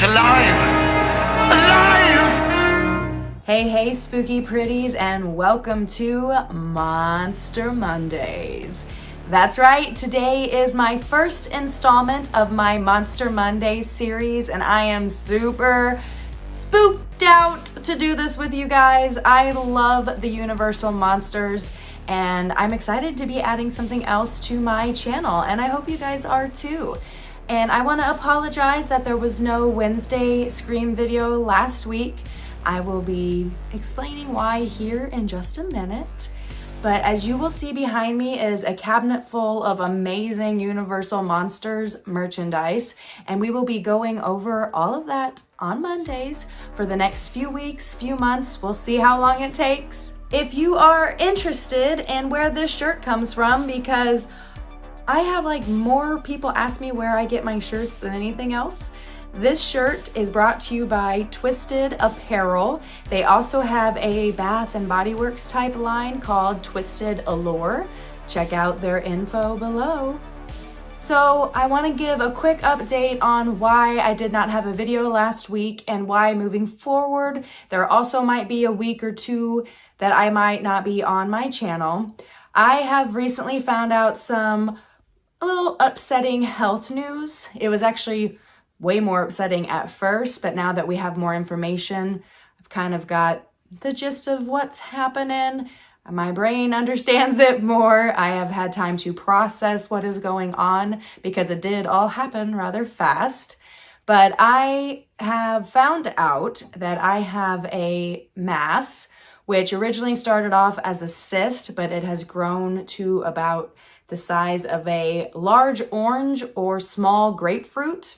He's alive! Alive! Hey, spooky pretties, and welcome to Monster Mondays. That's right, today is my first installment of my Monster Mondays series, and I am super spooked out to do this with you guys. I love the Universal Monsters, and I'm excited to be adding something else to my channel, and I hope you guys are too. And I want to apologize that there was no Wednesday Scream video last week. I will be explaining why here in just a minute. But as you will see behind me is a cabinet full of amazing Universal Monsters merchandise, and we will be going over all of that on Mondays for the next few weeks, few months. We'll see how long it takes. If you are interested in where this shirt comes from, because I have more people ask me where I get my shirts than anything else. This shirt is brought to you by Twisted Apparel. They also have a Bath and Body Works type line called Twisted Allure. Check out their info below. So I want to give a quick update on why I did not have a video last week and why moving forward there also might be a week or two that I might not be on my channel. I have recently found out a little upsetting health news. It was actually way more upsetting at first, but now that we have more information, I've kind of got the gist of what's happening. My brain understands it more. I have had time to process what is going on because it did all happen rather fast. But I have found out that I have a mass, which originally started off as a cyst, but it has grown to about the size of a large orange or small grapefruit.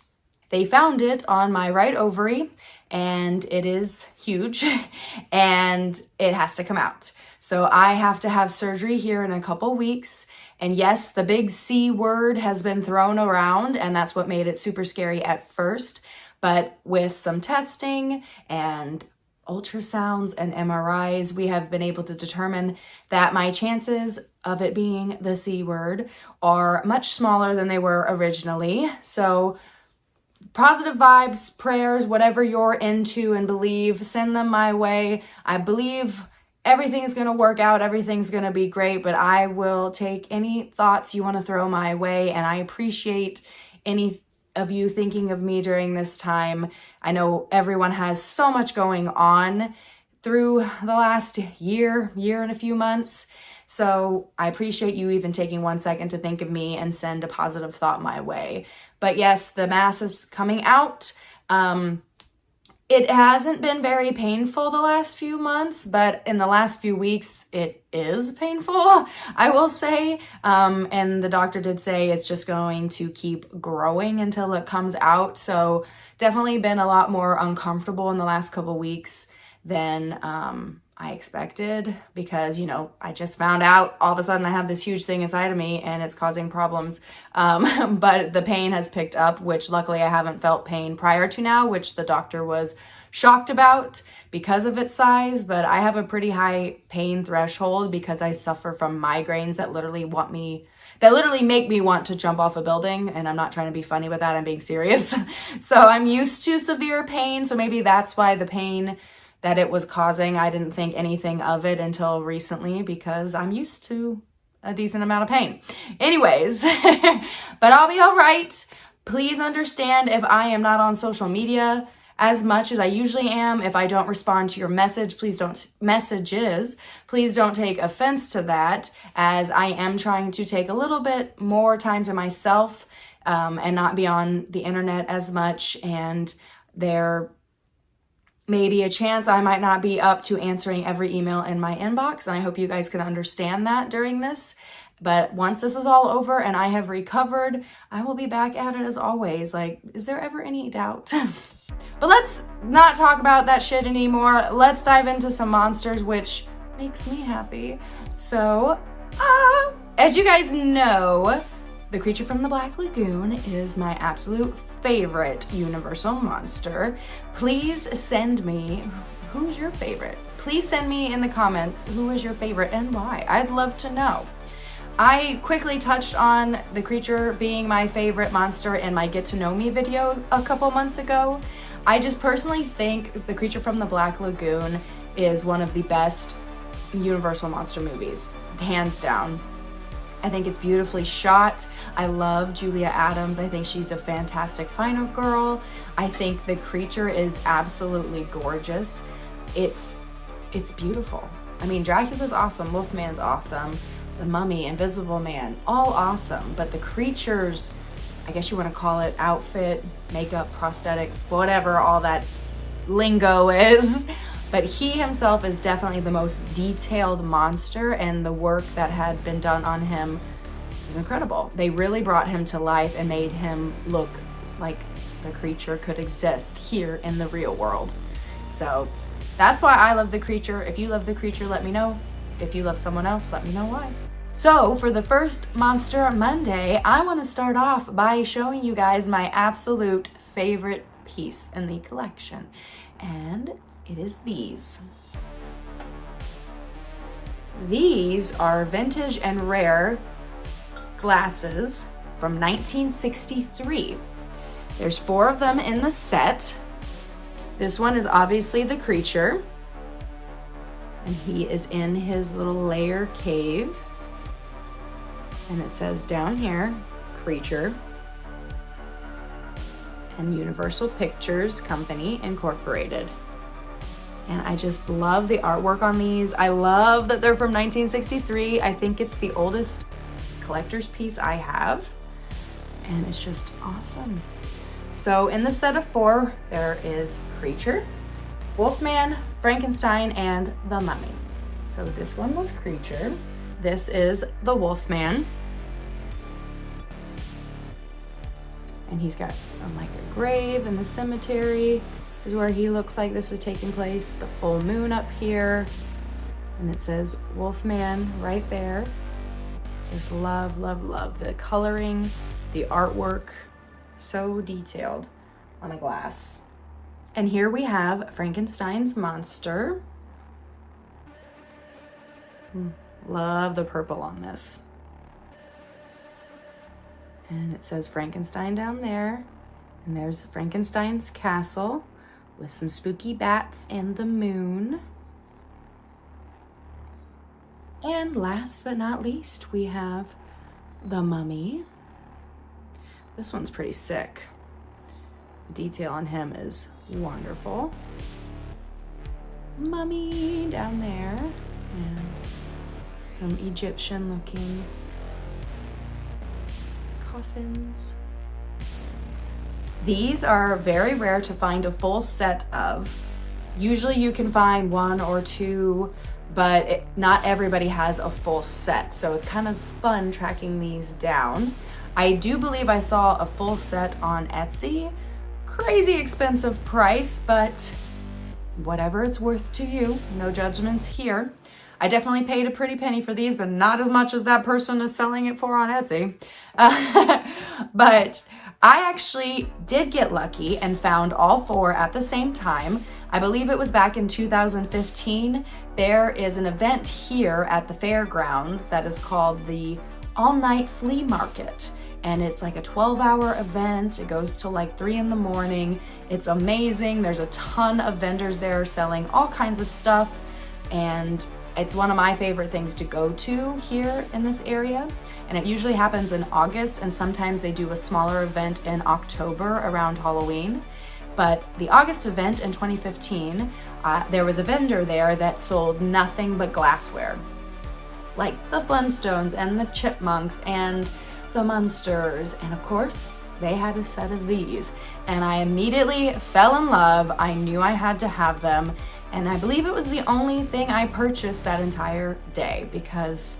They found it on my right ovary, and it is huge, and it has to come out. So I have to have surgery here in a couple weeks. And yes, the big C word has been thrown around, and that's what made it super scary at first. But with some testing and ultrasounds and MRIs, we have been able to determine that my chances of it being the C word are much smaller than they were originally. So positive vibes, prayers, whatever you're into and believe, send them my way. I believe everything's going to work out. Everything's going to be great, but I will take any thoughts you want to throw my way. And I appreciate any of you thinking of me during this time. I know everyone has so much going on through the last year and a few months. So I appreciate you even taking 1 second to think of me and send a positive thought my way. But yes, the mass is coming out. It hasn't been very painful the last few months, but in the last few weeks, it is painful, I will say. And the doctor did say it's just going to keep growing until it comes out. So definitely been a lot more uncomfortable in the last couple weeks than I expected, because, I just found out all of a sudden I have this huge thing inside of me and it's causing problems. But the pain has picked up, which luckily I haven't felt pain prior to now, which the doctor was shocked about because of its size. But I have a pretty high pain threshold because I suffer from migraines that literally make me want to jump off a building. And I'm not trying to be funny with that. I'm being serious. So I'm used to severe pain. So maybe that's why the pain that it was causing, I didn't think anything of it until recently because I'm used to a decent amount of pain. Anyways, but I'll be all right. Please understand if I am not on social media as much as I usually am. If I don't respond to your please don't take offense to that, as I am trying to take a little bit more time to myself and not be on the internet as much. And there may be a chance I might not be up to answering every email in my inbox, and I hope you guys can understand that during this. But once this is all over and I have recovered, I will be back at it as always. Is there ever any doubt? But let's not talk about that shit anymore. Let's dive into some monsters, which makes me happy. So, as you guys know, the creature from the Black Lagoon is my absolute favorite Universal monster. Please send me, who's your favorite? Please send me in the comments who is your favorite and why. I'd love to know. I quickly touched on the creature being my favorite monster in my Get to Know Me video a couple months ago. I just personally think The Creature from the Black Lagoon is one of the best Universal monster movies, hands down. I think it's beautifully shot. I love Julia Adams. I think she's a fantastic final girl. I think the creature is absolutely gorgeous. It's beautiful. I mean, Dracula's awesome, Wolfman's awesome, the Mummy, Invisible Man, all awesome. But the creatures, I guess you want to call it outfit, makeup, prosthetics, whatever all that lingo is. But he himself is definitely the most detailed monster, and the work that had been done on him is incredible. They really brought him to life and made him look like the creature could exist here in the real world. So that's why I love the creature. If you love the creature, let me know. If you love someone else, let me know why. So for the first Monster Monday, I want to start off by showing you guys my absolute favorite piece in the collection. And it is these. These are vintage and rare glasses from 1963. There's 4 of them in the set. This one is obviously the creature, and he is in his little lair cave. And it says down here, creature, and Universal Pictures Company Incorporated. And I just love the artwork on these. I love that they're from 1963. I think it's the oldest collector's piece I have, and it's just awesome. So in the set of 4, there is Creature, Wolfman, Frankenstein, and the Mummy. So this one was Creature. This is the Wolfman. And he's got like a grave in the cemetery is where he looks like this is taking place. The full moon up here. And it says Wolfman right there. Just love, love, love the coloring, the artwork. So detailed on a glass. And here we have Frankenstein's monster. Love the purple on this. And it says Frankenstein down there. And there's Frankenstein's castle with some spooky bats and the moon. And last but not least, we have the Mummy. This one's pretty sick. The detail on him is wonderful. Mummy down there. And some Egyptian looking coffins. These are very rare to find a full set of. Usually you can find 1 or 2, but not everybody has a full set. So it's kind of fun tracking these down. I do believe I saw a full set on Etsy. Crazy expensive price, but whatever it's worth to you. No judgments here. I definitely paid a pretty penny for these, but not as much as that person is selling it for on Etsy. But I actually did get lucky and found all 4 at the same time. I believe it was back in 2015. There is an event here at the fairgrounds that is called the All-Night Flea Market. And it's like a 12-hour event. It goes till like 3 in the morning. It's amazing. There's a ton of vendors there selling all kinds of stuff. And it's one of my favorite things to go to here in this area. And it usually happens in August, and sometimes they do a smaller event in October around Halloween. But the August event in 2015, there was a vendor there that sold nothing but glassware. Like the Flintstones and the Chipmunks and the Munsters, and of course, they had a set of these. And I immediately fell in love. I knew I had to have them. And I believe it was the only thing I purchased that entire day because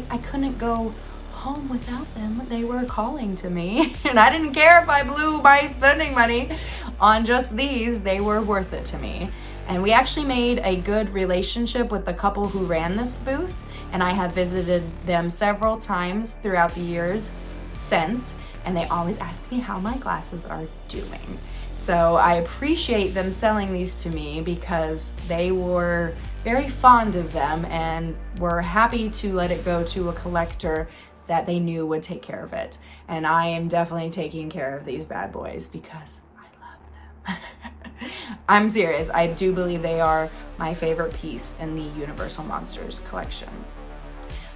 I couldn't go home without them. They were calling to me, and I didn't care if I blew my spending money on just these. They were worth it to me. And we actually made a good relationship with the couple who ran this booth, and I have visited them several times throughout the years since, and they always ask me how my glasses are doing. So I appreciate them selling these to me because they were very fond of them and were happy to let it go to a collector that they knew would take care of it. And I am definitely taking care of these bad boys because I love them. I'm serious. I do believe they are my favorite piece in the Universal Monsters collection.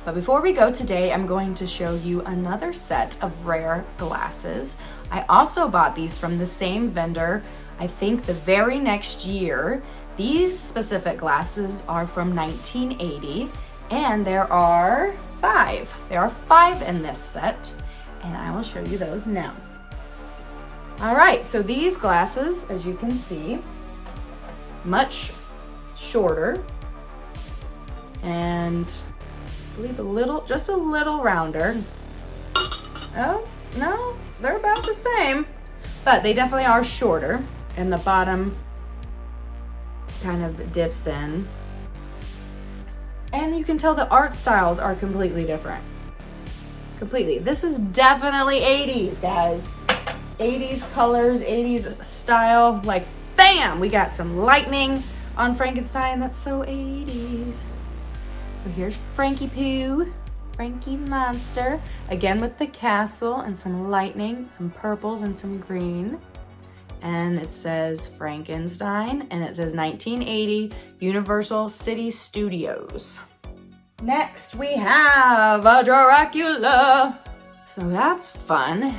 But before we go today, I'm going to show you another set of rare glasses. I also bought these from the same vendor, I think the very next year. These specific glasses are from 1980, and there are 5. There are 5 in this set, and I will show you those now. All right, so these glasses, as you can see, much shorter, and I believe just a little rounder. Oh, no, they're about the same, but they definitely are shorter, and the bottom kind of dips in. And you can tell the art styles are completely different. Completely. This is definitely 80s, guys. 80s colors, 80s style. Like, bam! We got some lightning on Frankenstein. That's so 80s. So here's Frankie Pooh, Frankie's monster. Again with the castle and some lightning, some purples and some green. And it says Frankenstein, and it says 1980 Universal City Studios. Next we have a Dracula. So that's fun.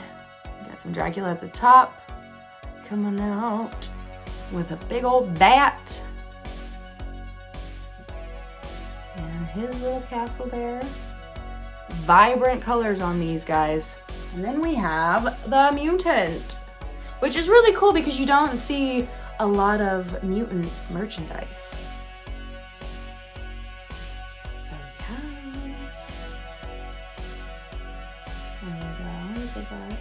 Got some Dracula at the top, coming out with a big old bat. And his little castle there. Vibrant colors on these guys. And then we have the mutant, which is really cool because you don't see a lot of mutant merchandise. So yes. There we go.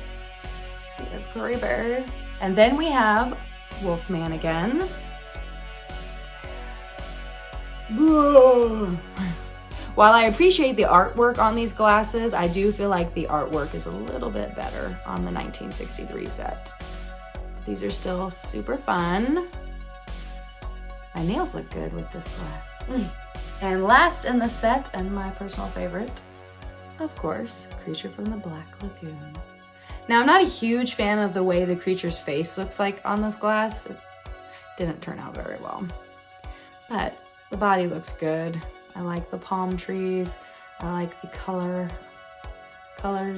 That's creepy. And then we have Wolfman again. While I appreciate the artwork on these glasses, I do feel like the artwork is a little bit better on the 1963 set. These are still super fun. My nails look good with this glass. And last in the set, and my personal favorite, of course, Creature from the Black Lagoon. Now, I'm not a huge fan of the way the creature's face looks like on this glass. It didn't turn out very well. But the body looks good. I like the palm trees. I like the color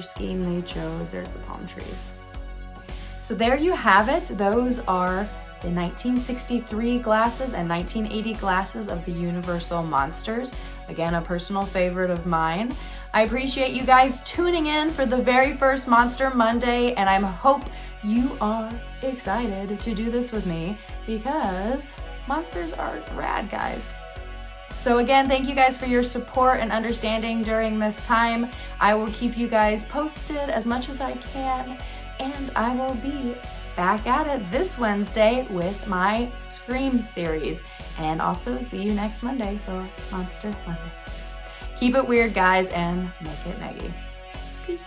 scheme they chose. There's the palm trees. So there you have it. Those are the 1963 glasses and 1980 glasses of the Universal Monsters. Again, a personal favorite of mine. I appreciate you guys tuning in for the very first Monster Monday, and I hope you are excited to do this with me because monsters are rad, guys. So again, thank you guys for your support and understanding during this time. I will keep you guys posted as much as I can, and I will be back at it this Wednesday with my Scream series. And also see you next Monday for Monster Monday. Keep it weird, guys, and make it Maggie. Peace.